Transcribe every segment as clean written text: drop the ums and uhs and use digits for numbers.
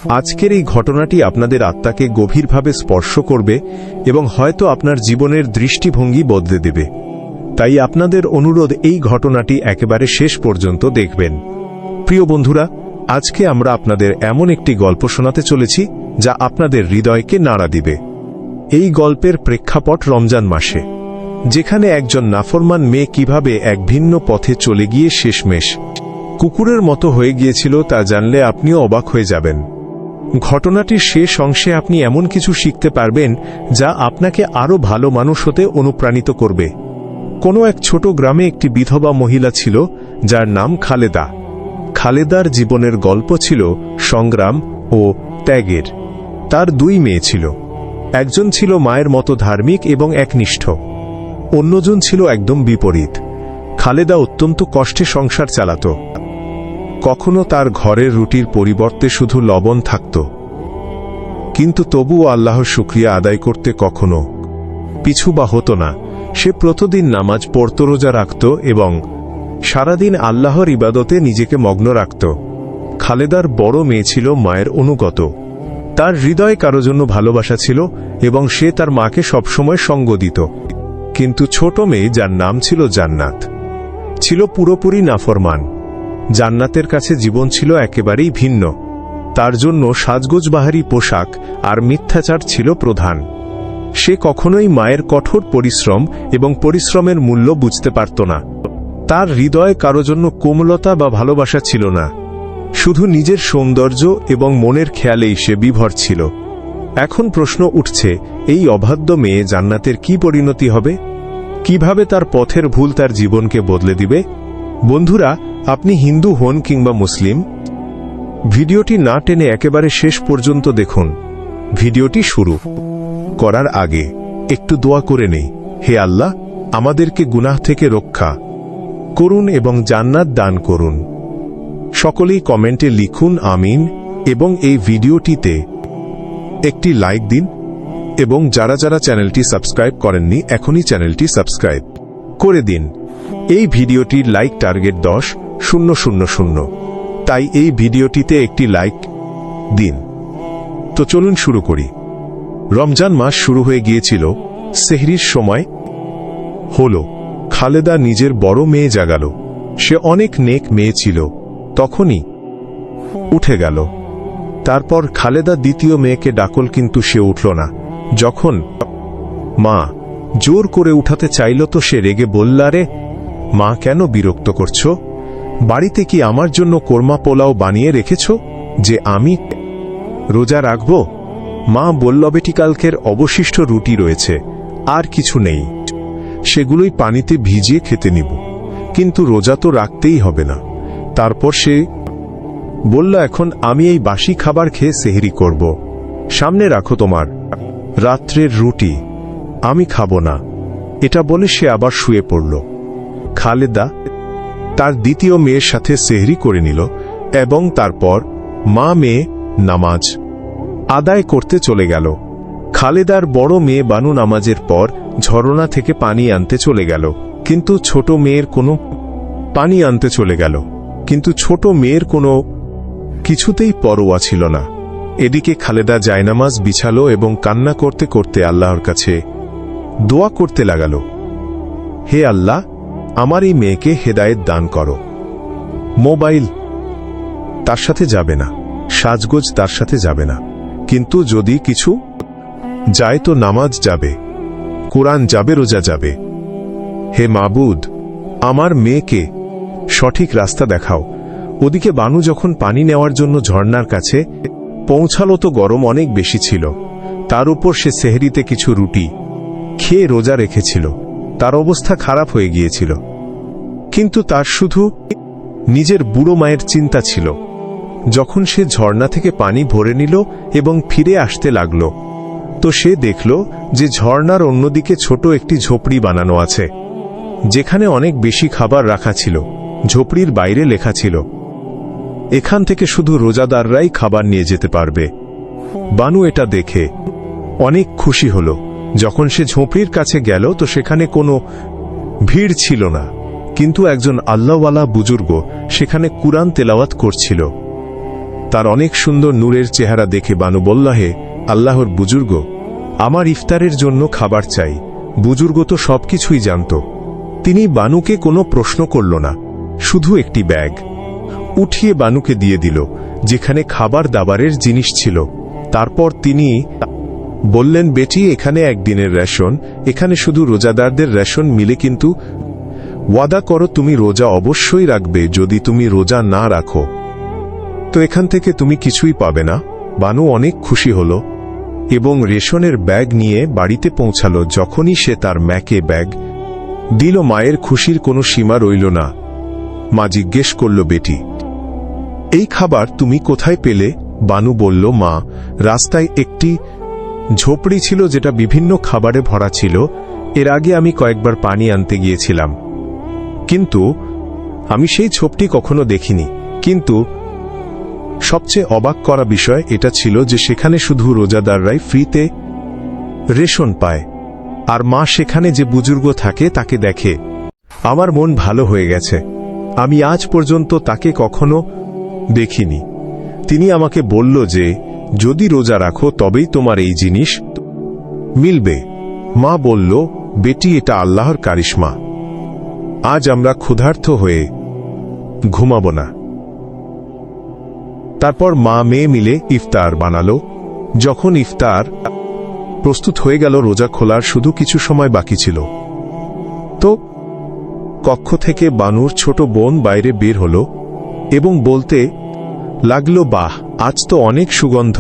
আজকের এই ঘটনাটি আপনাদের আত্মাকে গভীরভাবে স্পর্শ করবে এবং হয়তো আপনার জীবনের দৃষ্টিভঙ্গি বদলে দেবে। তাই আপনাদের অনুরোধ, এই ঘটনাটি একেবারে শেষ পর্যন্ত দেখবেন। প্রিয় বন্ধুরা, আজকে আমরা আপনাদের এমন একটি গল্প শোনাতে চলেছি যা আপনাদের হৃদয়কে নাড়া দিবে। এই গল্পের প্রেক্ষাপট রমজান মাসে, যেখানে একজন নাফরমান মেয়ে কিভাবে এক ভিন্ন পথে চলে গিয়ে শেষমেশ কুকুরের মতো হয়ে গিয়েছিল তা জানলে আপনিও অবাক হয়ে যাবেন। ঘটনাটির শেষ অংশে আপনি এমন কিছু শিখতে পারবেন যা আপনাকে আরও ভালো মানুষ হতে অনুপ্রাণিত করবে। কোনো এক ছোট গ্রামে একটি বিধবা মহিলা ছিল যার নাম খালেদা। খালেদার জীবনের গল্প ছিল সংগ্রাম ও ত্যাগের। তার দুই মেয়ে ছিল। একজন ছিল মায়ের মতো ধার্মিক এবং একনিষ্ঠ, অন্যজন ছিল একদম বিপরীত। খালেদা অত্যন্ত কষ্টে সংসার চালাত। কখনো তার ঘরের রুটির পরিবর্তে শুধু লবণ থাকত, কিন্তু তবুও আল্লাহর শুকরিয়া আদায় করতে কখনো পিছু বা হতো না। সে প্রতিদিন নামাজ পড়ত, রোজা রাখত এবং সারাদিন আল্লাহর ইবাদতে নিজেকে মগ্ন রাখত। খালেদার বড় মেয়ে ছিল মায়ের অনুগত। তার হৃদয়ে কারো জন্য ভালোবাসা ছিল এবং সে তার মাকে সবসময় সঙ্গ দিত। কিন্তু ছোট মেয়ে, যার নাম ছিল জান্নাত, ছিল পুরোপুরি নাফরমান। জান্নাতের কাছে জীবন ছিল একেবারেই ভিন্ন। তার জন্য সাজগোজবাহারি পোশাক আর মিথ্যাচার ছিল প্রধান। সে কখনোই মায়ের কঠোর পরিশ্রম এবং পরিশ্রমের মূল্য বুঝতে পারত না। তার হৃদয়ে কারো জন্য কোমলতা বা ভালোবাসা ছিল না, শুধু নিজের সৌন্দর্য এবং মনের খেয়ালেই সে বিভর ছিল। এখন প্রশ্ন উঠছে, এই অবাধ্য মেয়ে জান্নাতের কি পরিণতি হবে? কিভাবে তার পথের ভুল তার জীবনকে বদলে দিবে? বন্ধুরা, আপনি হিন্দু হন কিংবা মুসলিম, ভিডিওটি না টেনে একেবারে শেষ পর্যন্ত দেখুন। ভিডিওটি শুরু করার আগে একটু দোয়া করে নেই। হে আল্লাহ, আমাদেরকে গুনাহ থেকে রক্ষা করুন এবং জান্নাত দান করুন। সকলেই কমেন্টে লিখুন আমিন এবং এই ভিডিওটিতে একটি লাইক দিন এবং যারা যারা চ্যানেলটি সাবস্ক্রাইব করেননি এখনই চ্যানেলটি সাবস্ক্রাইব করে দিন। এই ভিডিওটির লাইক টার্গেট 10,000, তাই এই ভিডিওটিতে একটি লাইক দিন। তো চলুন শুরু করি। রমজান মাস শুরু হয়ে গিয়েছিল। সেহরির সময় হল। খালেদা নিজের বড় মেয়ে জাগাল। সে অনেক নেক মেয়ে ছিল, তখনই উঠে গেল। তারপর খালেদা দ্বিতীয় মেয়েকে ডাকল, কিন্তু সে উঠল না। যখন মা জোর করে উঠাতে চাইল তো সে রেগে বলল, আরে মা, কেন বিরক্ত করছো? বাড়িতে কি আমার জন্য কোরমা পোলাও বানিয়ে রেখেছ যে আমি রোজা রাখব? মা বলল, বেটি, কালকের অবশিষ্ট রুটি রয়েছে, আর কিছু নেই, সেগুলোই পানিতে ভিজিয়ে খেতে নিব, কিন্তু রোজা তো রাখতেই হবে না। তারপর সে বলল, এখন আমি এই বাসি খাবার খেয়ে সেহরি করব, সামনে রাখো তোমার রাত্রের রুটি, আমি খাব না। এটা বলে সে আবার শুয়ে পড়ল। খালেদা তার দ্বিতীয় মেয়ের সাথে সেহরি করে নিল এবং তারপর মা মেয়ে নামাজ আদায় করতে চলে গেল। খালেদার বড় মেয়ে বানু নামাজের পর ঝরনা থেকে পানি আনতে চলে গেল, কিন্তু ছোট মেয়ের কোনো কিছুতেই পরোয়া ছিল না। এদিকে খালেদা জায়নামাজ বিছালো এবং কান্না করতে করতে আল্লাহর কাছে দোয়া করতে লাগল, হে আল্লাহ, আমার এই মেয়েকে হেদায়েত দান করো। মোবাইল তার সাথে যাবে না, সাজগোজ তার সাথে যাবে না, কিন্তু যদি কিছু যায় তো নামাজ যাবে, কোরআন যাবে, রোজা যাবে। হে মাবুদ, আমার মেয়েকে সঠিক রাস্তা দেখাও। ওদিকে বানু যখন পানি নেওয়ার জন্য ঝর্ণার কাছে পৌঁছালো তো গরম অনেক বেশি ছিল। তার উপর সে সেহরিতে কিছু রুটি খেয়ে রোজা রেখেছিল। তার অবস্থা খারাপ হয়ে গিয়েছিল, কিন্তু তার শুধু নিজের বুড়ো মায়ের চিন্তা ছিল। যখন সে ঝর্ণা থেকে পানি ভরে নিল এবং ফিরে আসতে লাগল, তো সে দেখল যে ঝর্ণার অন্যদিকে ছোট একটি ঝোপড়ি বানানো আছে, যেখানে অনেক বেশি খাবার রাখা ছিল। ঝোপড়ির বাইরে লেখা ছিল, এখান থেকে শুধু রোজাদাররাই খাবার নিয়ে যেতে পারবে। বানু এটা দেখে অনেক খুশি হল। যখন সে ঝোপড়ির কাছে গেল তো সেখানে কোনো ভিড় ছিল না, কিন্তু একজন আল্লাহওয়ালা বুজুর্গ সেখানে কুরআন তেলাওয়াত করছিল। তার অনেক সুন্দর নূরের চেহারা দেখে বানু বলল, হে আল্লাহর বুজুর্গ, আমার ইফতারের জন্য খাবার চাই। বুজুর্গ তো সবকিছুই জানত। তিনি বানুকে কোনো প্রশ্ন করল না, শুধু একটি ব্যাগ উঠিয়ে বানুকে দিয়ে দিল, যেখানে খাবার দাবারের জিনিস ছিল। তারপর তিনি বললেন, বেটি, এখানে একদিনের রেশন, এখানে শুধু রোজাদারদের রেশন মিলে, কিন্তু ওয়াদা করো তুমি রোজা অবশ্যই রাখবে। যদি তুমি রোজা না রাখো তো এখান থেকে তুমি কিছুই পাবে না। বানু অনেক খুশি হল এবং রেশনের ব্যাগ নিয়ে বাড়িতে পৌঁছালো। যখনই সে তার মাকে ব্যাগ দিল, মায়ের খুশির কোনো সীমা রইল না। মা জিজ্ঞেস করল, বেটি, এই খাবার তুমি কোথায় পেলে? বানু বলল, মা, রাস্তায় একটি ঝোপড়ি ছিল যেটা বিভিন্ন খাবারে ভরা ছিল। এর আগে আমি কয়েকবার পানি আনতে গিয়েছিলাম, কিন্তু আমি সেই ঝোপটি কখনো দেখিনি। কিন্তু সবচেয়ে অবাক করা বিষয় এটা ছিল যে সেখানে শুধু রোজাদাররাই ফ্রিতে রেশন পায়, আর মা সেখানে যে বুজুর্গ থাকে তাকে দেখে। আমার মন ভালো হয়ে গেছে। আমি আজ পর্যন্ত তাকে কখনো দেখিনি। তিনি আমাকে বলল যে যদি রোজা রাখো তবেই তোমার এই জিনিস মিলবে। মা বলল, বেটি, এটা আল্লাহর কারিশমা। আজ আমরা ক্ষুধার্ত হয়ে ঘুমাব না। তারপর মা মেয়ে মিলে ইফতার বানালো। যখন ইফতার প্রস্তুত হয়ে গেল, রোজা খোলার শুধু কিছু সময় বাকি ছিল, তো কক্ষ থেকে বানুর ছোট বোন বাইরে বের হল এবং বলতে লাগলো, বাহ, আজ তো অনেক সুগন্ধ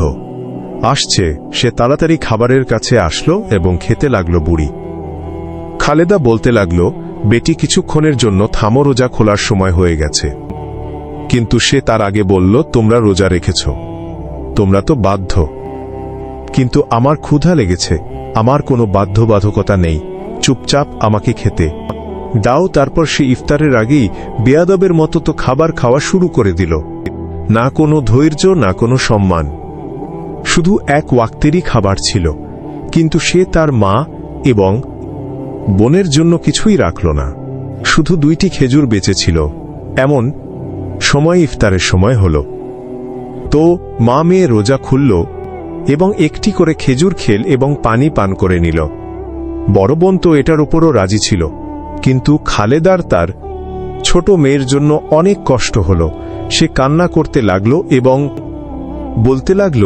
আসছে। সে তাড়াতাড়ি খাবারের কাছে আসলো এবং খেতে লাগলো। বুড়ি খালেদা বলতে লাগলো, বেটি, কিছুক্ষণের জন্য থামো, রোজা খোলার সময় হয়ে গেছে। কিন্তু সে তার আগে বলল, তোমরা রোজা রেখেছ, তোমরা তো বাধ্য। কিন্তু আমার ক্ষুধা লেগেছে, আমার কোনো বাধ্যবাধকতা নেই, চুপচাপ আমাকে খেতে দাও। তারপর সে ইফতারের আগেই বেয়াদবের মতো তো খাবার খাওয়া শুরু করে দিল। না কোনো ধৈর্য, না কোনো সম্মান, শুধু এক ওয়াক্তেরই খাবার ছিল। কিন্তু সে তার মা এবং বোনের জন্য কিছুই রাখল না, শুধু 2টি খেজুর বেঁচেছিল। এমন সময় ইফতারের সময় হল, তো মা মেয়ে রোজা খুলল এবং একটি করে খেজুর খেল এবং পানি পান করে নিল। বড় বোন তো এটার উপরও রাজি ছিল, কিন্তু খালেদার তার ছোট মেয়ের জন্য অনেক কষ্ট হল। সে কান্না করতে লাগল এবং বলতে লাগল,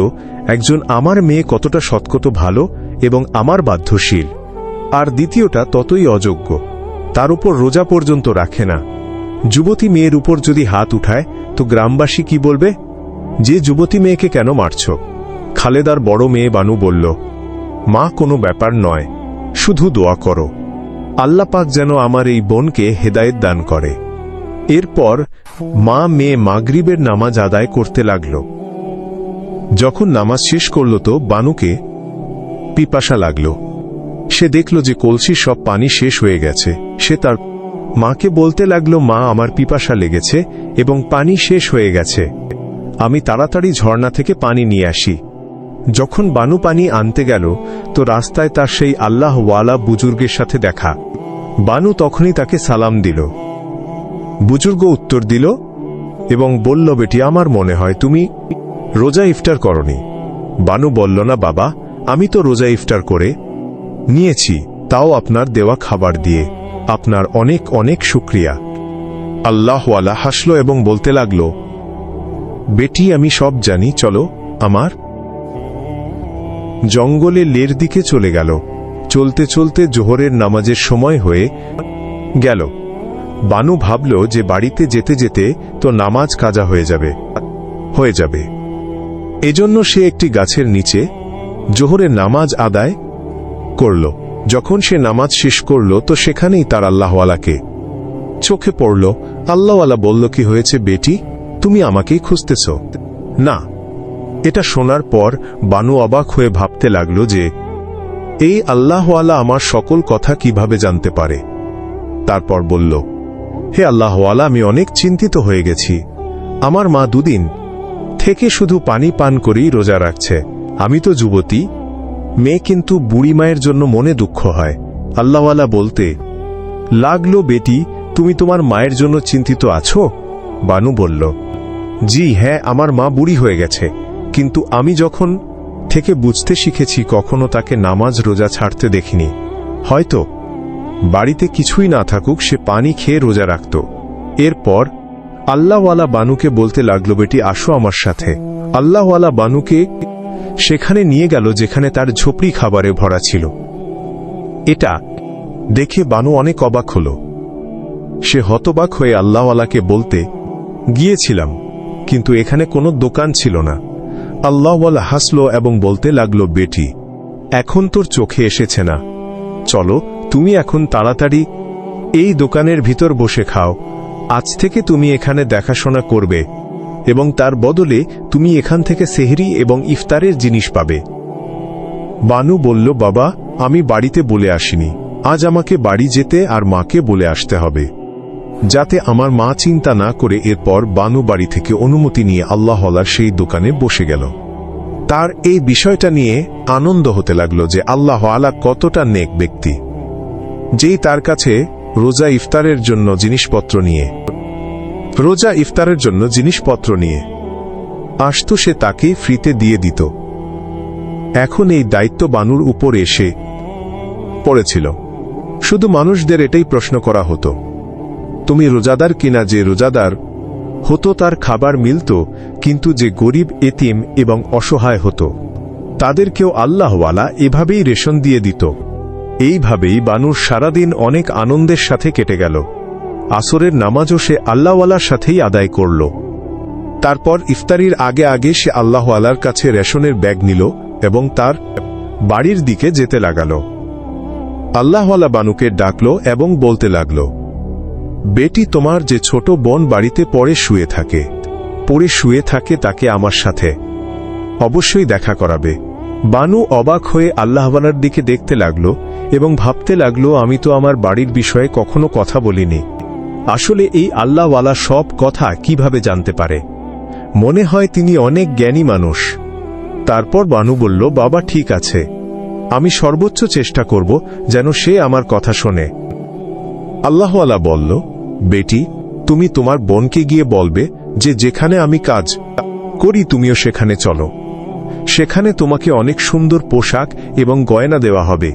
একজন আমার মেয়ে কতটা সৎকত ভালো এবং আমার বাধ্যশীল, আর দ্বিতীয়টা ততই অযোগ্য, তার উপর রোজা পর্যন্ত রাখে না। যুবতী মেয়ের উপর যদি হাত উঠায় তো গ্রামবাসী কি বলবে, যে যুবতী মেয়েকে কেন মারছ? খালেদার বড় মেয়ে বানু বলল, মা, কোনো ব্যাপার নয়, শুধু দোয়া করো, আল্লাহ পাক যেন আমার এই বোনকে হেদায়েত দান করে। এরপর মা মেয়ে মাগরিবের নামাজ আদায় করতে লাগল। যখন নামাজ শেষ করল তো বানুকে পিপাসা লাগল। সে দেখল যে কলসির সব পানি শেষ হয়ে গেছে। সে তার মাকে বলতে লাগল, মা, আমার পিপাসা লেগেছে এবং পানি শেষ হয়ে গেছে, আমি তাড়াতাড়ি ঝর্ণা থেকে পানি নিয়ে আসি। যখন বানু পানি আনতে গেল তো রাস্তায় তার সেই আল্লাহওয়ালা বুজুর্গের সাথে দেখা। বানু তখনই তাকে সালাম দিল। বুজুর্গ উত্তর দিল এবং বলল, বেটি, আমার মনে হয় তুমি রোজা ইফতার করনি। বানু বলল, না বাবা, আমি তো রোজা ইফতার করে নিয়েছি, তাও আপনার দেওয়া খাবার দিয়ে। আপনার অনেক অনেক শুকরিয়া। আল্লাহওয়ালা হাসল এবং বলতে লাগল, বেটি, আমি সব জানি, চলো। আমার জঙ্গলে লের দিকে চলে গেল। চলতে চলতে জোহরের নামাজের সময় হয়ে গেল। বানু ভাবল যে বাড়িতে যেতে যেতে তো নামাজ কাজা হয়ে যাবে। এজন্য সে একটি গাছের নিচে জোহরের নামাজ আদায় করল। যখন সে নামাজ শেষ করল তো সেখানেই তার আল্লাহওয়ালাকে চোখে পড়ল। আল্লাহওয়ালা বলল, কি হয়েছে বেটি, তুমি আমাকেই খুঁজতেছ? না। এটা শোনার পর বানু অবাক হয়ে ভাবতে লাগল যে এই আল্লাহওয়ালা আমার সকল কথা কিভাবে জানতে পারে। তারপর বলল, হে আল্লাহওয়ালা, আমি অনেক চিন্তিত হয়ে গেছি। আমার মা 2 দিন থেকে শুধু পানি পান করেই রোজা রাখছে। আমি তো যুবতী মেয়ে, কিন্তু বুড়ি মায়ের জন্য মনে দুঃখ হয়। আল্লাহওয়ালা বলতে লাগলো, বেটি, তুমি তোমার মায়ের জন্য চিন্তিত আছো? বানু বলল, জি হ্যাঁ, আমার মা বুড়ি হয়ে গেছে, কিন্তু আমি যখন থেকে বুঝতে শিখেছি কখনো তাকে নামাজ রোজা ছাড়তে দেখিনি। হয়তো বাড়িতে কিছুই না থাকুক, সে পানি খেয়ে রোজা রাখত। এরপর আল্লাহওয়ালা বানুকে বলতে লাগলো, বেটি আসো আমার সাথে। আল্লাহওয়ালা বানুকে সেখানে নিয়ে গেল যেখানে তার ঝোপড়ি খাবারে ভরা ছিল। এটা দেখে বানু অনেক অবাক হল। সে হতবাক হয়ে আল্লাহওয়ালাকে বলতে গিয়েছিলাম, কিন্তু এখানে কোনো দোকান ছিল না। আল্লাহওয়ালা হাসল এবং বলতে লাগলো, বেটি এখন তোর চোখে এসেছে না, চলো তুমি এখন তাড়াতাড়ি এই দোকানের ভিতর বসে খাও। আজ থেকে তুমি এখানে দেখাশোনা করবে এবং তার বদলে তুমি এখান থেকে সেহরি এবং ইফতারের জিনিস পাবে। বানু বলল, বাবা আমি বাড়িতে বলে আসিনি, আজ আমাকে বাড়ি যেতে আর মাকে বলে আসতে হবে, যাতে আমার মা চিন্তা না করে। এরপর বানু বাড়ি থেকে অনুমতি নিয়ে আল্লাহওয়ালার সেই দোকানে বসে গেল। তার এই বিষয়টা নিয়ে আনন্দ হতে লাগলো যে আল্লাহওয়ালা কতটা নেক ব্যক্তি, যেই তার কাছে রোজা ইফতারের জন্য জিনিসপত্র নিয়ে আসতো, সে তাকে ফ্রিতে দিয়ে দিত। এখন এই দায়িত্ব বানুর উপর এসে পড়েছিল। শুধু মানুষদের এটাই প্রশ্ন করা হতো, তুমি রোজাদার কিনা? যে রোজাদার হতো তার খাবার মিলত, কিন্তু যে গরিব, এতিম এবং অসহায় হতো তাদেরকেও আল্লাহওয়ালা এভাবেই রেশন দিয়ে দিত। এইভাবেই বানুর সারাদিন অনেক আনন্দের সাথে কেটে গেল। আসরের নামাজও সে আল্লাহওয়ালার সাথেই আদায় করল। তারপর ইফতারির আগে আগে সে আল্লাহওয়ালার কাছে রেশনের ব্যাগ নিল এবং তার বাড়ির দিকে যেতে লাগল। আল্লাহওয়ালা বানুকে ডাকল এবং বলতে লাগল, বেটি তোমার যে ছোট বোন বাড়িতে পড়ে শুয়ে থাকে তাকে আমার সাথে অবশ্যই দেখা করাবে। বানু অবাক হয়ে আল্লাহওয়ালার দিকে দেখতে লাগল এবং ভাবতে লাগল, আমি তো আমার বাড়ির বিষয়ে কখনো কথা বলিনি। আসলে এই আল্লাহওয়ালা সব কথা কিভাবে জানতে পারে? মনে হয় তিনি অনেক জ্ঞানী মানুষ। তারপর বানু বলল, বাবা ঠিক আছে, আমি সর্বোচ্চ চেষ্টা করব যেন সে আমার কথা শোনে। আল্লাহওয়ালা বলল, বেটি তুমি তোমার বোনকে গিয়ে বলবে যে যেখানে আমি কাজ করি তুমিও সেখানে চলো, সেখানে তোমাকে অনেক সুন্দর পোশাক এবং গয়না দেওয়া হবে।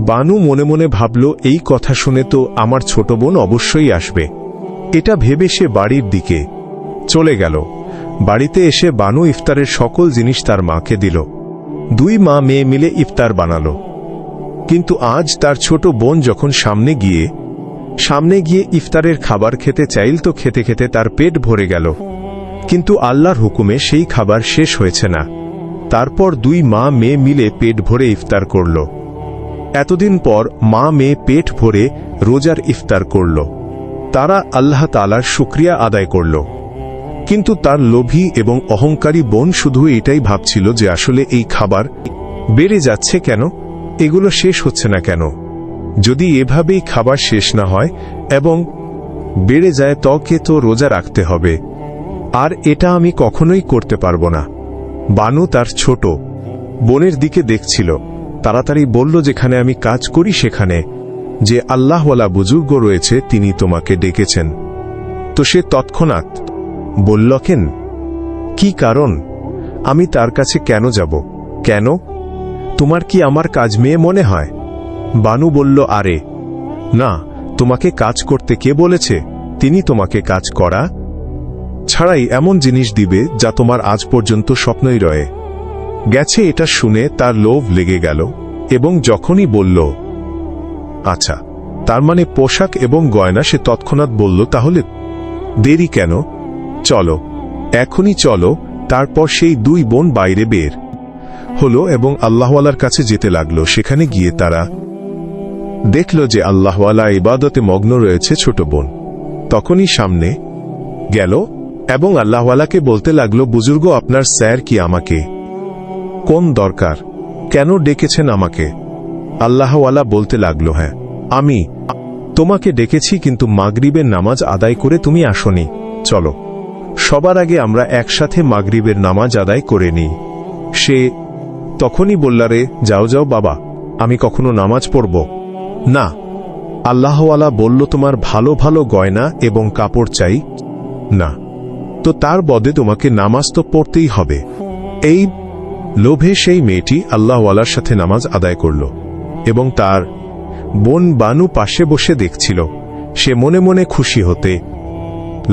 বানু মনে মনে ভাবল, এই কথা শুনে তো আমার ছোট বোন অবশ্যই আসবে। এটা ভেবে সে বাড়ির দিকে চলে গেল। বাড়িতে এসে বানু ইফতারের সকল জিনিস তার মাকে দিল। দুই মা মেয়ে মিলে ইফতার বানালো। কিন্তু আজ তার ছোট বোন যখন সামনে গিয়ে ইফতারের খাবার খেতে চাইল, তো খেতে খেতে তার পেট ভরে গেল, কিন্তু আল্লাহর হুকুমে সেই খাবার শেষ হয়েছে না। তারপর দুই মা মেয়ে মিলে পেট ভরে ইফতার করল। এতদিন পর মা মেয়ে পেট ভরে রোজার ইফতার করল। তারা আল্লাহ তাআলার শুকরিয়া আদায় করল। কিন্তু তার লোভী এবং অহংকারী বোন শুধু এটাই ভাবছিল যে আসলে এই খাবার বেড়ে যাচ্ছে কেন, এগুলো শেষ হচ্ছে না কেন? যদি এভাবেই খাবার শেষ না হয় এবং বেড়ে যায় তকে তো রোজা রাখতে হবে, আর এটা আমি কখনোই করতে পারবো না। বানু তার ছোট বোনের দিকে দেখছিল। তাড়াতাড়ি বলল, যেখানে আমি কাজ করি সেখানে যে আল্লাহওয়ালা বুজুর্গ রয়েছে তিনি তোমাকে ডেকেছেন। তো সে তৎক্ষণাৎ বলল, কেন? কি কারণ? আমি তার কাছে কেন যাব? কেন? তোমার কি আমার কাজ মেয়ে মনে হয়? বানু বলল, আরে না, তোমাকে কাজ করতে কে বলেছে? তিনি তোমাকে কাজ করা ছাড়াই এমন জিনিস দিবে যা তোমার আজ পর্যন্ত স্বপ্নই রয়ে গেছে। এটা শুনে তার লোভ লেগে গেল এবং যখনই বলল, আচ্ছা তার মানে পোশাক এবং গয়না, সে তৎক্ষণাৎ বলল, তাহলে দেরি কেন? চলো, এখনই চলো। তারপর সেই দুই বোন বাইরে বের হলো এবং আল্লাহওয়ালার কাছে যেতে লাগলো। সেখানে গিয়ে তারা দেখল যে আল্লাহওয়ালা ইবাদতে মগ্ন রয়েছে ছোট বোন। তখনই সামনে গেল এবং আল্লাহওয়ালাকে বলতে লাগলো, বুজুর্গ আপনার স্যার কি? আমাকে কোন দরকার? কেন ডেকেছেন আমাকে? আল্লাহওয়ালা বলতে লাগলো, হ্যাঁ আমি তোমাকে ডেকেছি, কিন্তু মাগরিবের নামাজ আদায় করে তুমি আসনি। চলো সবার আগে আমরা একসাথে মাগরিবের নামাজ আদায় করে নিই। সে তখনই বললারে, যাও যাও বাবা, আমি কখনো নামাজ পড়ব না। আল্লাহওয়ালা বলল, তোমার ভালো ভালো গয়না এবং কাপড় চাই না, তো তার বদলে তোমাকে নামাজ তো পড়তেই হবে। এই লোভে সেই মেয়েটি আল্লাহওয়ালার সাথে নামাজ আদায় করল এবং তার বোন বানু পাশে বসে দেখছিল। সে মনে মনে খুশি হতে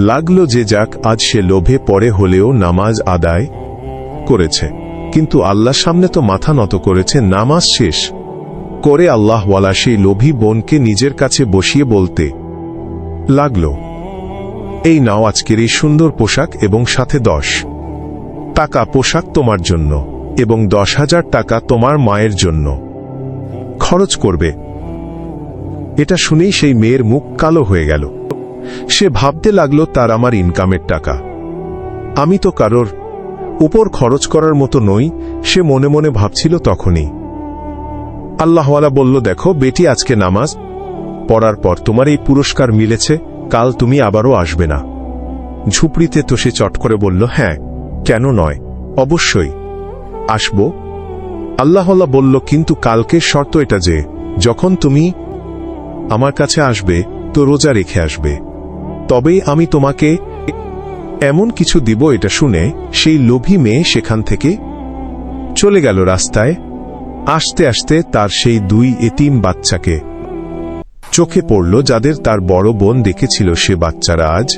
লাগল যে যাক, আজ সে লোভে পড়ে হলেও নামাজ আদায় করেছে, কিন্তু আল্লাহর সামনে তো মাথা নত করেছে। নামাজ শেষ করে আল্লাহওয়ালা সেই লোভী বোনকে নিজের কাছে বসিয়ে বলতে লাগল, এই নাও আজকের এই সুন্দর পোশাক এবং সাথে 10 টাকা পোশাক তোমার জন্য এবং 10,000 টাকা তোমার মায়ের জন্য খরচ করবে। এটা শুনেই সেই মেয়ের মুখ কালো হয়ে গেল। সে ভাবতে লাগলো, তার আমার ইনকামের টাকা, আমি তো কারোর উপর খরচ করার মতো নই। সে মনে মনে ভাবছিল। তখনই আল্লাহওয়ালা বলল, দেখো বেটি, আজকে নামাজ পড়ার পর তোমার এই পুরস্কার মিলেছে, কাল তুমি আবারও আসবে না ঝুপড়িতে? তো সে চট করে বলল, হ্যাঁ, কেন নয়, অবশ্যই আসব। আল্লাহওয়ালা বলল, কিন্তু কালকের শর্ত এটা যে যখন তুমি আমার কাছে আসবে তো রোজা রেখে আসবে, তবেই আমি তোমাকে এমন কিছু দিব। এটা শুনে সেই লোভী মেয়ে সেখান থেকে চলে গেল রাস্তায়। আসতে আসতে তার সেই 2 এতিম বাচ্চাকে চোখে পড়ল, যাদের তার বড় বোন দেখেছিল। সে বাচ্চারা আজ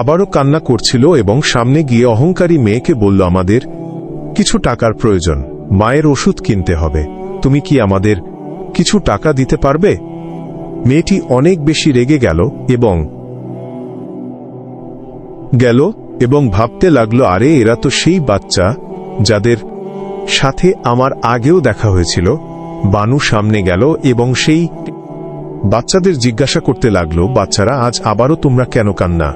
আবারও কান্না করছিল এবং সামনে গিয়ে অহংকারী মেয়েকে বলল, আমাদের কিছু টাকার প্রয়োজন, মায়ের ওষুধ কিনতে হবে, তুমি কি আমাদের কিছু টাকা দিতে পারবে? মেয়েটি অনেক বেশি রেগে গেল এবং ভাবতে লাগলো, আরে এরা তো সেই বাচ্চা যাদের সাথে আমার আগেও দেখা হয়েছিল। বানু সামনে গেল এবং সেই বাচ্চাদের জিজ্ঞাসা করতে লাগলো, বাচ্চারা, আজ আবারও তোমরা কেন কান্না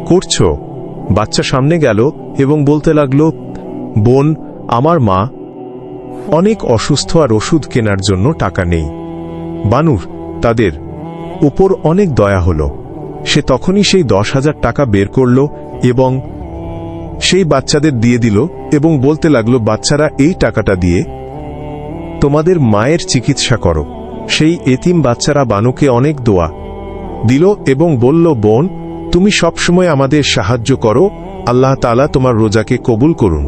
করছো? বাচ্চা সামনে গেল এবং বলতে লাগলো, বোন, আমার মা অনেক অসুস্থ আর ওষুধ কেনার জন্য টাকা নেই। বানুর তাদের উপর অনেক দয়া হলো। সে তখনই সেই 10,000 টাকা বের করল এবং সেই বাচ্চাদের দিয়ে দিল এবং বলতে লাগলো, বাচ্চারা, এই টাকাটা দিয়ে তোমাদের মায়ের চিকিৎসা করো। সেই এতিম বাচ্চারা বানুকে অনেক দোয়া দিল এবং বলল, বোন, তুমি সবসময় আমাদের সাহায্য করো, আল্লাহ তাআলা তোমার রোজাকে কবুল করুন।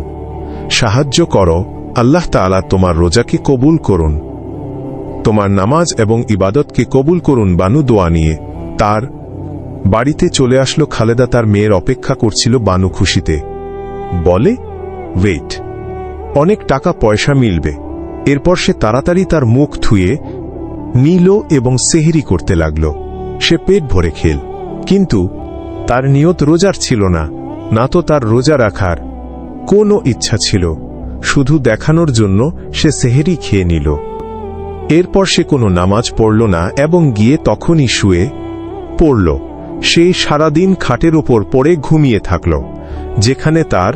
সাহায্য করো, আল্লাহ তাআলা তোমার রোজাকে কবুল করুন, তোমার নামাজ এবং ইবাদতকে কবুল করুন। বানু দোয়া নিয়ে তার বাড়িতে চলে আসলো। খালেদা তার মেয়ের অপেক্ষা করছিল। বানু খুশিতে বলে, ওয়েট, অনেক টাকা পয়সা মিলবে। এরপর সে তাড়াতাড়ি তার মুখ ধুয়ে নিল এবং সেহরি করতে লাগল। সে পেট ভরে খেল, কিন্তু তার নিয়ত রোজার ছিল না, না তো তার রোজা রাখার কোনো ইচ্ছা ছিল। শুধু দেখানোর জন্য সে সেহরি খেয়ে নিল। এরপর সে কোনো নামাজ পড়ল না এবং গিয়ে তখনই শুয়ে পড়ল। সে সারাদিন খাটের উপর পড়ে ঘুমিয়ে থাকল, যেখানে তার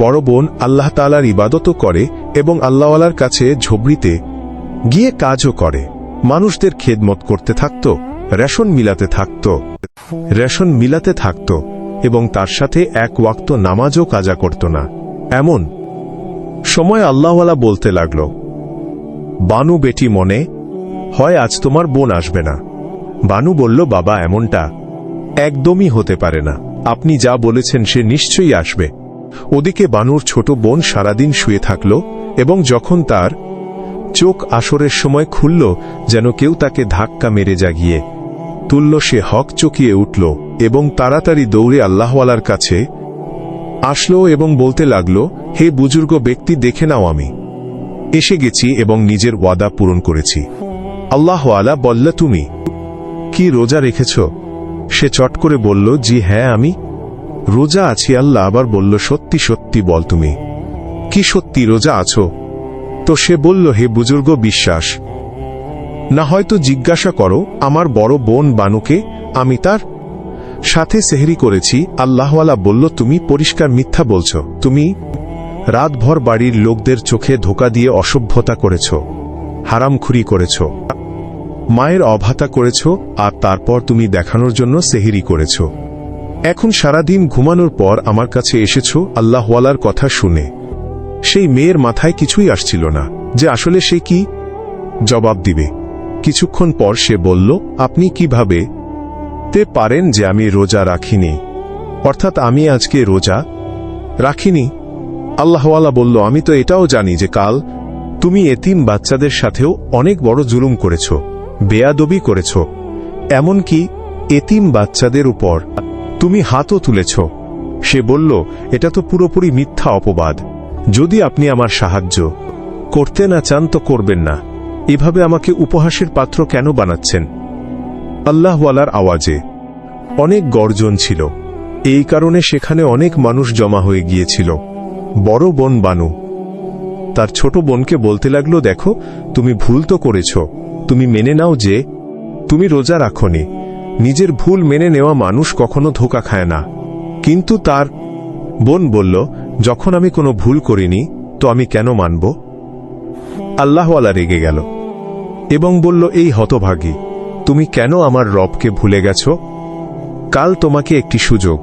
বড় বোন আল্লাহ তাআলার ইবাদতও করে এবং আল্লাহওয়ালার কাছে ঝুপড়িতে গিয়ে কাজও করে। মানুষদের খেদমত করতে থাকত, রেশন মিলাতে থাকত এবং তার সাথে এক ওয়াক্ত নামাজও কাজা করত না। এমন সময় আল্লাহওয়ালা বলতে লাগল, বানু বেটি, মনে হয় আজ তোমার বোন আসবে না। বানু বলল, বাবা, এমনটা একদমই হতে পারে না, আপনি যা বলেছেন সে নিশ্চয়ই আসবে। ওদিকে বানুর ছোট বোন সারাদিন শুয়ে থাকল এবং যখন তার চোখ আসরের সময় খুলল, যেন কেউ তাকে ধাক্কা মেরে জাগিয়ে তুলল। সে হক চকিয়ে উঠল এবং তাড়াতাড়ি দৌড়ে আল্লাহওয়ালার কাছে আসলো এবং বলতে লাগল, হে বুজুর্গ ব্যক্তি, দেখে নাও, আমি এসে গেছি এবং নিজের ওয়াদা পূরণ করেছি। আল্লাহওয়ালা বলল, তুমি কি রোজা রেখেছ? সে চট করে বলল, জি হ্যাঁ, আমি রোজা আছি। আল্লাহ আবার বলল, সত্যি সত্যি বল, তুমি কি সত্যি রোজা আছো? তো সে বলল, হে বুজুর্গ, বিশ্বাস না হয়তো জিজ্ঞাসা করো আমার বড় বোন বানুকে, আমি তার সাথে সেহরি করেছি। আল্লাহওয়ালা বলল, তুমি পরিষ্কার মিথ্যা বলছ। তুমি রাতভর বাড়ির লোকদের চোখে ধোকা দিয়ে অসভ্যতা করেছ, হারামখুরি করেছ, মায়ের অভাতা করেছ, আর তারপর তুমি দেখানোর জন্য সেহরি করেছ। এখন সারাদিন ঘুমানোর পর আমার কাছে এসেছ আল্লাহওয়ালার কথা শুনে। সেই মেয়ের মাথায় কিছুই আসছিল না যে আসলে সে কি জবাব দিবে। কিছুক্ষণ পর সে বলল, আপনি কিভাবে তে পারেন যে আমি রোজা রাখিনি? অর্থাৎ আমি আজকে রোজা রাখিনি। আল্লাহওয়ালা বলল, আমি তো এটাও জানি যে কাল তুমি এতিম বাচ্চাদের সাথেও অনেক বড় জুলুম করেছ, বেয়াদবি করেছ, এমনকি এতিম বাচ্চাদের উপর তুমি হাতও তুলেছ। সে বলল, এটা তো পুরোপুরি মিথ্যা অপবাদ। যদি আপনি আমার সাহায্য করতে না চান তো করবেন না। এভাবে আমাকে উপহাসের পাত্র কেন বানাচ্ছেন? আল্লাহওয়ালার আওয়াজে অনেক গর্জন ছিল, এই কারণে সেখানে অনেক মানুষ জমা হয়ে গিয়েছিল। বড় বোন বানু তার ছোট বোনকে বলতে লাগলো, দেখো তুমি ভুল তো করেছ, তুমি মেনে নাও যে তুমি রোজা রাখনি। নিজের ভুল মেনে নেওয়া মানুষ কখনো ধোঁকা খায় না। কিন্তু তার বোন বলল, যখন আমি কোনো ভুল করিনি তো আমি কেন মানব? আল্লাহওয়ালা রেগে গেল এবং বলল, এই হতভাগী, তুমি কেন আমার রবকে ভুলে গেছ? কাল তোমাকে একটি সুযোগ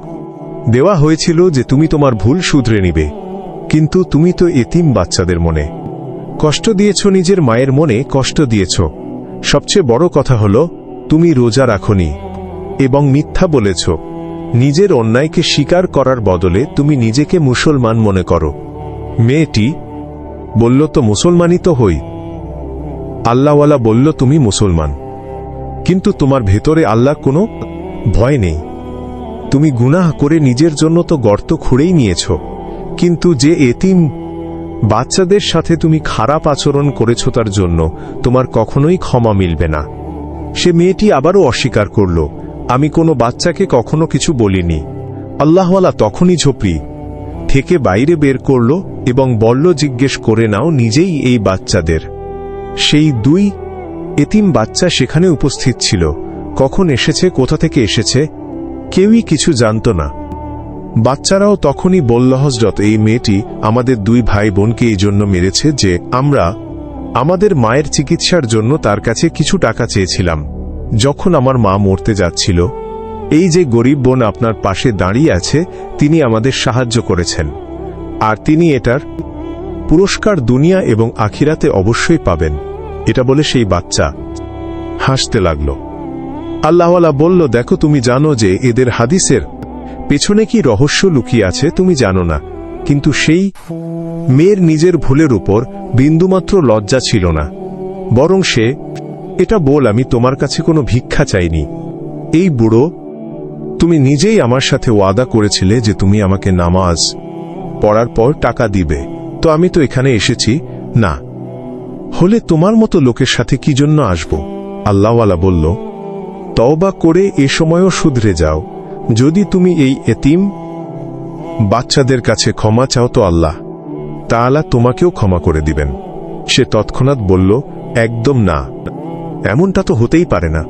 দেওয়া হয়েছিল যে তুমি তোমার ভুল শুধরে নিবে, কিন্তু তুমি তো এতিম বাচ্চাদের মনে কষ্ট দিয়েছ, নিজের মায়ের মনে কষ্ট দিয়েছ। সবচেয়ে বড় কথা হলো তুমি রোজা রাখনি এবং মিথ্যা বলেছ। নিজের অন্যায়কে স্বীকার করার বদলে তুমি নিজেকে মুসলমান মনে করো। মেয়েটি বলল, তো মুসলমানই তো হই। আল্লাহওয়ালা বলল, তুমি মুসলমান, কিন্তু তোমার ভেতরে আল্লাহ কোনো ভয় নেই। তুমি গুনাহ করে নিজের জন্য তো গর্ত খুঁড়েই নিয়েছ, কিন্তু যে এতিম বাচ্চাদের সাথে তুমি খারাপ আচরণ করেছ তার জন্য তোমার কখনোই ক্ষমা মিলবে না। সে মেয়েটি আবারও অস্বীকার করল, আমি কোনো বাচ্চাকে কখনো কিছু বলিনি। আল্লাহওয়ালা তখনই ঝোপড়ি থেকে বাইরে বের করল এবং বলল, জিজ্ঞেস করে নাও নিজেই এই বাচ্চাদের। সেই দুই এতিম বাচ্চা সেখানে উপস্থিত ছিল। কখন এসেছে, কোথা থেকে এসেছে, কেউই কিছু জানত না। বাচ্চারাও তখনই বলল, হযরত, এই মেয়েটি আমাদের দুই ভাই বোনকে এই জন্য মেরেছে যে আমরা আমাদের মায়ের চিকিৎসার জন্য তার কাছে কিছু টাকা চেয়েছিলাম যখন আমার মা মরতে যাচ্ছিল। এই যে গরিব বোন আপনার পাশে দাঁড়িয়ে আছে, তিনি আমাদের সাহায্য করেছেন, আর তিনি এটার পুরস্কার দুনিয়া এবং আখিরাতে অবশ্যই পাবেন। এটা বলে সেই বাচ্চা হাসতে লাগল। আল্লাহওয়ালা বলল, দেখো তুমি জানো যে এদের হাদিসের পেছনে কি রহস্য লুকিয়ে আছে তুমি জানো না, কিন্তু সেই মেয়ের নিজের ভুলের উপর বিন্দুমাত্র লজ্জা ছিল না, বরং সে এটা বল, আমি তোমার কাছে কোনো ভিক্ষা চাইনি। এই বুড়ো, তুমি নিজেই আমার সাথে ওয়াদা করেছিলে যে তুমি আমাকে নামাজ পড়ার পর টাকা দিবে, তো আমি তো এখানে এসেছি না হলে তোমার মতো লোকের সাথে কি জন্য আসব? আল্লাহওয়ালা বলল, তওবা করে এ সময়ও শুধরে যাও। যদি তুমি এই এতিম বাচ্চাদের কাছে ক্ষমা চাও তো আল্লাহ তাআলা তোমাকেও ক্ষমা করে দিবেন। সে তৎক্ষণাৎ বলল, একদম না, এমনটা তো হতেই পারে না।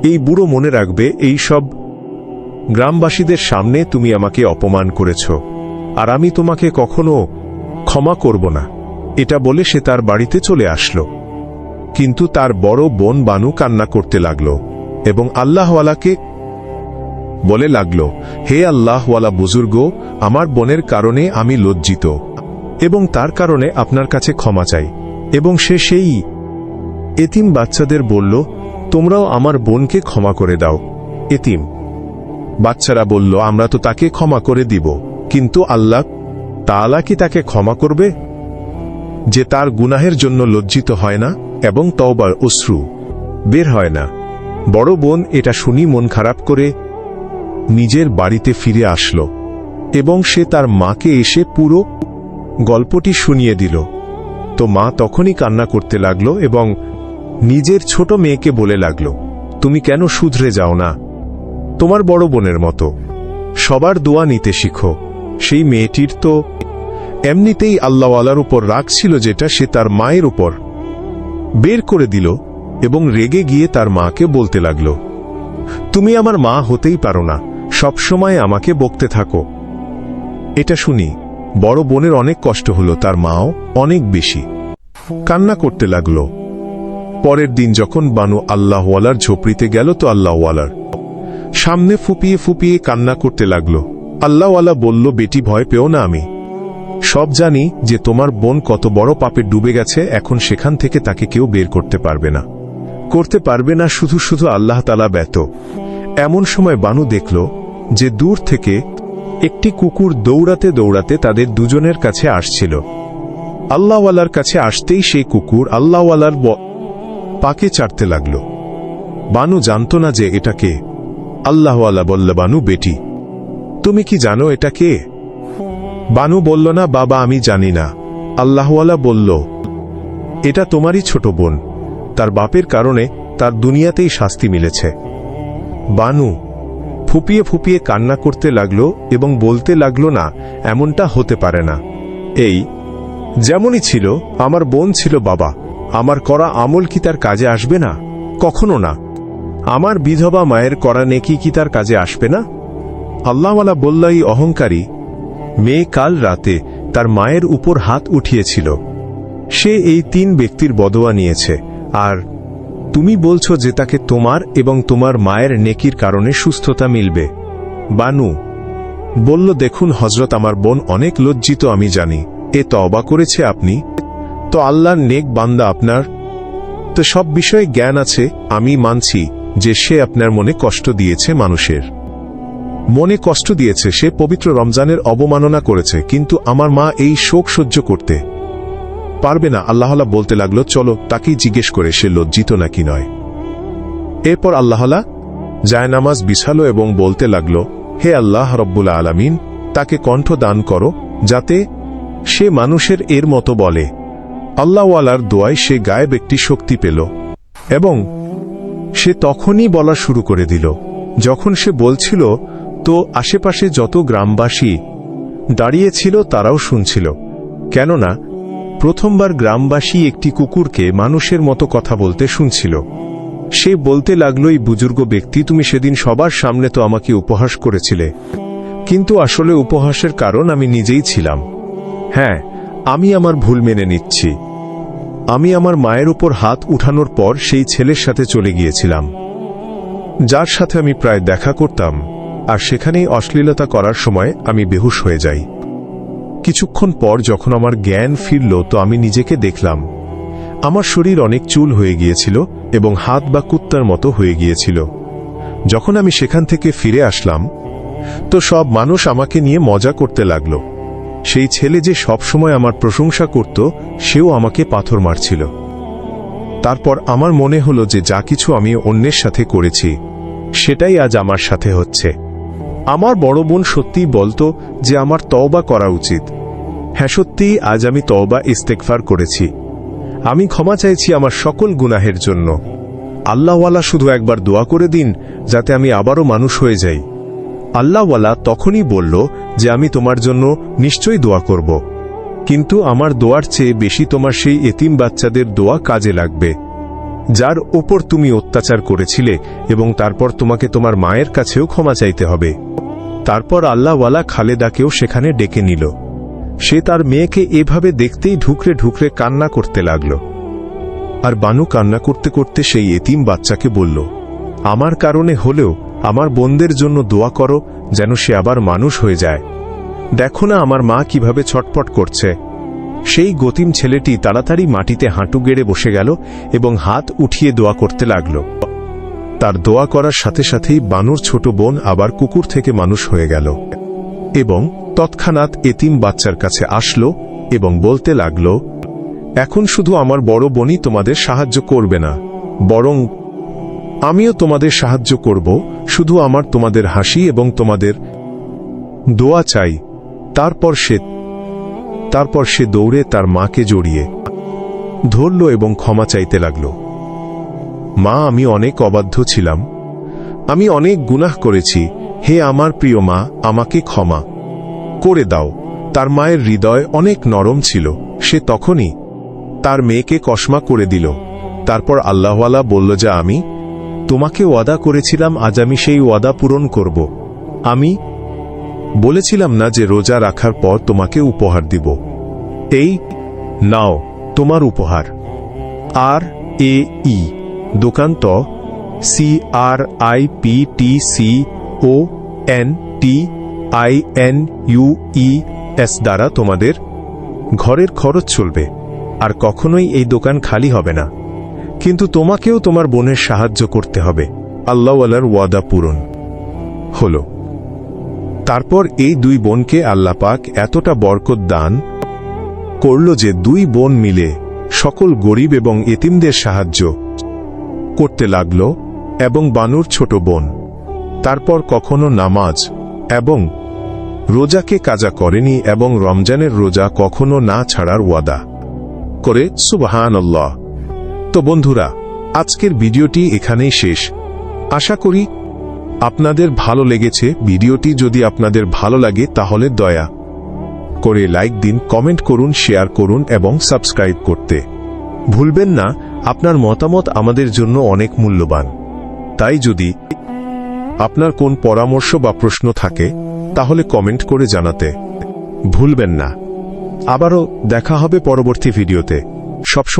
এই বুড়ো মনে রাখবে, এই সব গ্রামবাসীদের সামনে তুমি আমাকে অপমান করেছ, আর আমি তোমাকে কখনো ক্ষমা করব না। এটা বলে সে তার বাড়িতে চলে আসলো। কিন্তু তার বড় বোন বানু কান্না করতে লাগল এবং আল্লাহওয়ালাকে বলে লাগল, হে আল্লাহওয়ালা বুজুর্গ, আমার বোনের কারণে আমি লজ্জিত এবং তার কারণে আপনার কাছে ক্ষমা চাই। এবং সে সেই এতিম বাচ্চাদের বলল, তোমরাও আমার বোনকে ক্ষমা করে দাও। এতিম বাচ্চারা বলল, আমরা তো তাকে ক্ষমা করে দিব, কিন্তু আল্লাহ তাআলা কি তাকে ক্ষমা করবে যে তার গুনাহের জন্য লজ্জিত হয় না এবং তওবার অশ্রু বের হয় না? বড় বোন এটা শুনি মন খারাপ করে নিজের বাড়িতে ফিরে আসলো এবং সে তার মাকে এসে পুরো গল্পটি শুনিয়ে দিল। তো মা তখনই কান্না করতে লাগলো এবং নিজের ছোট মেয়েকে বলে লাগলো, তুমি কেন শুধরে যাও না? তোমার বড় বোনের মতো সবার দোয়া নিতে শিখো। সেই মেয়েটির তো এমনিতেই আল্লাহওয়ালার উপর রাগ ছিল, যেটা সে তার মায়ের উপর বের করে দিল এবং রেগে গিয়ে তার মাকে বলতে লাগল, তুমি আমার মা হতেই পারো না, সবসময় আমাকে বকতে থাকো। এটা শুনি বড় বোনের অনেক কষ্ট হলো, তার মাও অনেক বেশি কান্না করতে লাগল। পরের দিন যখন বানু আল্লাহওয়ালার ঝোপড়িতে গেল তো আল্লাহওয়ালার সামনে ফুপিয়ে ফুপিয়ে কান্না করতে লাগল। আল্লাহওয়ালা বলল, বেটি ভয় পেও না, আমি সব জানি যে তোমার বোন কত বড় পাপে ডুবে গেছে। এখন সেখান থেকে তাকে কেউ বের করতে পারবে না, শুধু শুধু আল্লাহ তাআলা ব্যত। এমন সময় বানু দেখল যে দূর থেকে একটি কুকুর দৌড়াতে দৌড়াতে তাদের দুজনের কাছে আসছিল। আল্লাহওয়ালার কাছে আসতেই সেই কুকুর আল্লাহওয়ালার পাকে চাটতে লাগল। বানু জানত না যে এটা কে। আল্লাহওয়ালা বলল, বানু বেটি, তুমি কি জানো এটা কে? বানু বলল, না বাবা, আমি জানি না। আল্লাহওয়ালা বলল, এটা তোমারই ছোট বোন। তার বাপের কারণে তার দুনিয়াতেই শাস্তি মিলেছে। বানু ফুপিয়ে ফুপিয়ে কান্না করতে লাগল এবং বলতে লাগল, না, এমনটা হতে পারে না। এই যেমনই ছিল আমার বোন ছিল বাবা, আমার করা আমল কি তার কাজে আসবে না? কখনো না। আমার বিধবা মায়ের করা নেকি কি তার কাজে আসবে না? আল্লাহওয়ালা বলল, এই অহংকারী মেয়ে কাল রাতে তার মায়ের উপর হাত উঠিয়েছিল। সে এই 3 ব্যক্তির বদোয়া নিয়েছে, আর তুমি বলছো যে তাকে তোমার এবং তোমার মায়ের নেকির কারণে সুস্থতা মিলবে। বানু বলল, দেখুন হযরত, আমার বোন অনেক লজ্জিত, আমি জানি। এ তওবা করেছে আপনি তো আল্লাহর নেক বান্দা, আপনার তো সব বিষয়ে জ্ঞান আছে। আমি মানছি যে সে আপনার মনে কষ্ট দিয়েছে, মানুষের মনে কষ্ট দিয়েছে, সে পবিত্র রমজানের অবমাননা করেছে, কিন্তু আমার মা এই শোক সহ্য করতে পারবে না। আল্লাহলা বলতে লাগলো, চলো তাকেই জিজ্ঞেস করে সে লজ্জিত নাকি নয়। এরপর আল্লাহলা জায়নামাজ বিছালো এবং বলতে লাগলো, হে আল্লাহ রব্বুল আলামিন, তাকে কণ্ঠ দান করো যাতে সে মানুষের এর মতো বলে। আল্লাহওয়ালার দোয়ায় সে গায়েব একটি শক্তি পেল এবং সে তখনই বলা শুরু করে দিল। যখন সে বলছিল তো আশেপাশে যত গ্রামবাসী দাঁড়িয়েছিল তারাও শুনছিল, কেননা প্রথমবার গ্রামবাসী একটি কুকুরকে মানুষের মতো কথা বলতে শুনছিল। সে বলতে লাগলো, এই বুজুর্গ ব্যক্তি, তুমি সেদিন সবার সামনে তো আমাকে উপহাস করেছিলে, কিন্তু আসলে উপহাসের কারণ আমি নিজেই ছিলাম। হ্যাঁ, আমি আমার ভুল মেনে নিচ্ছি। আমি আমার মায়ের উপর হাত উঠানোর পর সেই ছেলের সাথে চলে গিয়েছিলাম, যার সাথে আমি প্রায় দেখা করতাম, আর সেখানেই অশ্লীলতা করার সময় আমি বেহুশ হয়ে যাই। কিছুক্ষণ পর যখন আমার জ্ঞান ফিরল তো আমি নিজেকে দেখলাম আমার শরীর অনেক চুল হয়ে গিয়েছিল এবং হাত বা কুত্তার মতো হয়ে গিয়েছিল। যখন আমি সেখান থেকে ফিরে আসলাম তো সব মানুষ আমাকে নিয়ে মজা করতে লাগলো। সেই ছেলে যে সবসময় আমার প্রশংসা করত সেও আমাকে পাথর মারছিল। তারপর আমার মনে হলো যে যা কিছু আমি অন্যের সাথে করেছি সেটাই আজ আমার সাথে হচ্ছে। আমার বড় বোন সত্যিই বলতো যে আমার তওবা করা উচিত। হ্যাঁ, সত্যিই আজ আমি তওবা ইস্তেগফার করেছি। আমি ক্ষমা চাইছি আমার সকল গুনাহের জন্য। আল্লাহওয়ালা শুধু একবার দোয়া করে দিন যাতে আমি আবারও মানুষ হয়ে যাই। আল্লাহওয়ালা তখনই বলল যে আমি তোমার জন্য নিশ্চয়ই দোয়া করব, কিন্তু আমার দোয়ার চেয়ে বেশি তোমার সেই এতিম বাচ্চাদের দোয়া কাজে লাগবে যার ওপর তুমি অত্যাচার করেছিলে, এবং তারপর তোমাকে তোমার মায়ের কাছেও ক্ষমা চাইতে হবে। তারপর আল্লাহওয়ালা খালেদাকেও সেখানে ডেকে নিল। সে তার মেয়েকে এভাবে দেখতেই ঢুকরে ঢুকরে কান্না করতে লাগল। আর বানু কান্না করতে করতে সেই এতিম বাচ্চাকে বলল, আমার কারণে হলেও আমার বোনদের জন্য দোয়া করো যেন সে আবার মানুষ হয়ে যায়। দেখো না আমার মা কিভাবে ছটপট করছে। সেই গতিম ছেলেটি তাড়াতাড়ি মাটিতে হাঁটু গেড়ে বসে গেল এবং হাত উঠিয়ে দোয়া করতে লাগল। তার দোয়া করার সাথে সাথেই বানুর ছোট বোন আবার কুকুর থেকে মানুষ হয়ে গেল এবং তৎক্ষণাৎ এতিম বাচ্চার কাছে আসলো এবং বলতে লাগল, এখন শুধু আমার বড় বোনই তোমাদের সাহায্য করবে না, বরং আমিও তোমাদের সাহায্য করব। শুধু আমার তোমাদের হাসি এবং তোমাদের দোয়া চাই। তারপর সে দৌড়ে তার মাকে জড়িয়ে ধরল এবং ক্ষমা চাইতে লাগল। মা, আমি অনেক অবাধ্য ছিলাম, আমি অনেক গুনাহ করেছি। হে আমার প্রিয় মা, আমাকে ক্ষমা করে দাও। তার মায়ের হৃদয় অনেক নরম ছিল। সে তখনই তার মেয়েকে কসমা করে দিল। তারপর আল্লাহওয়ালা বলল যে আমি তোমাকে ওয়াদা করেছিলাম, আজ আমি সেই ওয়াদা পূরণ করব। আমি বলেছিলাম না যে রোজা রাখার পর তোমাকে উপহার দিব। এই নাও তোমার উপহার। RAE দোকান তো CRIPTCONTINUES দ্বারা তোমাদের ঘরের খরচ চলবে, আর কখনোই এই দোকান খালি হবে না। কিন্তু তোমাকেও তোমার বোনের সাহায্য করতে হবে। আল্লাহওয়ালার ওয়াদা পূরণ হলো। তারপর এই দুই বোনকে আল্লাহ পাক এতটা বরকত দান করল যে দুই বোন মিলে সকল গরিব এবং এতিমদের সাহায্য করতে লাগল এবং বানুর ছোট বোন তারপর কখনো নামাজ এবং রোজাকে কাজা করেনি এবং রমজানের রোজা কখনো না ছাড়ার ওয়াদা করে সুবহানাল্লাহ। তো বন্ধুরা, আজকের ভিডিওটি এখানেই শেষ। আশা করি আপনাদের ভালো লেগেছে। ভিডিওটি যদি আপনাদের ভালো লাগে তাহলে দয়া করে লাইক দিন, কমেন্ট করুন, শেয়ার করুন এবং সাবস্ক্রাইব করতে ভুলবেন না। আপনার মতামত আমাদের জন্য অনেক মূল্যবান। তাই যদি আপনার কোন পরামর্শ বা প্রশ্ন থাকে তাহলে কমেন্ট করে জানাতে ভুলবেন না। আবারও দেখা হবে পরবর্তী ভিডিওতে। সবসময়